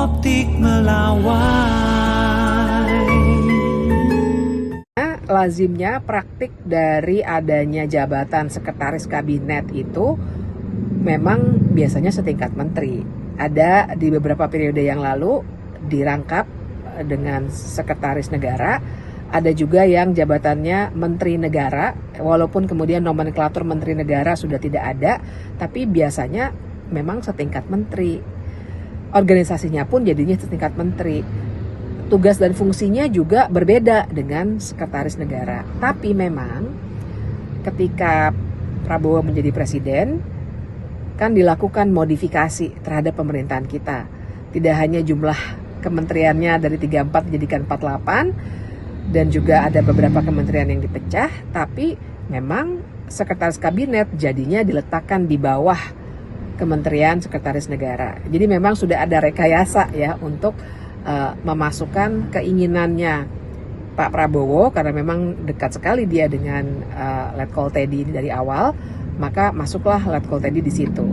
Optik Melawai. Lazimnya praktik dari adanya jabatan sekretaris kabinet itu memang biasanya setingkat menteri. Ada di beberapa periode yang lalu dirangkap dengan sekretaris negara, ada juga yang jabatannya menteri negara, walaupun kemudian nomenklatur menteri negara sudah tidak ada, tapi biasanya memang setingkat menteri. Organisasinya pun jadinya setingkat menteri. Tugas dan fungsinya juga berbeda dengan sekretaris negara. Tapi memang ketika Prabowo menjadi presiden, kan dilakukan modifikasi terhadap pemerintahan kita. Tidak hanya jumlah kementeriannya dari 34 dijadikan 48, dan juga ada beberapa kementerian yang dipecah, tapi memang sekretaris kabinet jadinya diletakkan di bawah kementerian sekretaris negara. Jadi memang sudah ada rekayasa ya untuk memasukkan keinginannya Pak Prabowo, karena memang dekat sekali dia dengan Letkol Teddy dari awal, maka masuklah Letkol Teddy di situ.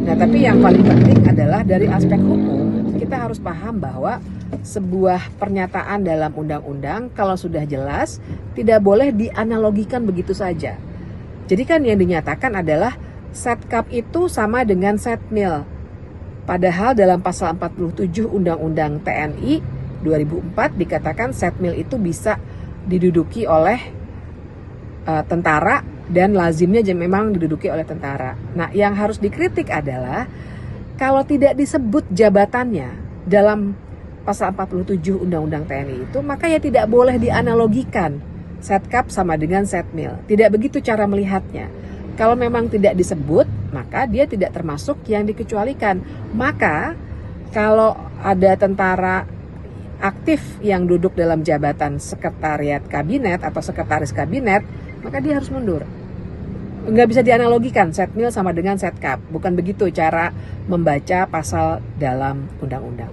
Nah, tapi yang paling penting adalah dari aspek hukum, kita harus paham bahwa sebuah pernyataan dalam undang-undang kalau sudah jelas tidak boleh dianalogikan begitu saja. Jadi kan yang dinyatakan adalah Setkap itu sama dengan Setmil. Padahal dalam pasal 47 Undang-Undang TNI 2004 dikatakan Setmil itu bisa diduduki oleh tentara, dan lazimnya memang diduduki oleh tentara. Nah, yang harus dikritik adalah kalau tidak disebut jabatannya dalam pasal 47 Undang-Undang TNI itu, maka ya tidak boleh dianalogikan Setkap sama dengan Setmil. Tidak begitu cara melihatnya. Kalau memang tidak disebut, maka dia tidak termasuk yang dikecualikan. Maka kalau ada tentara aktif yang duduk dalam jabatan sekretariat kabinet atau sekretaris kabinet, maka dia harus mundur. Nggak bisa dianalogikan Setmil sama dengan Setkap. Bukan begitu cara membaca pasal dalam undang-undang.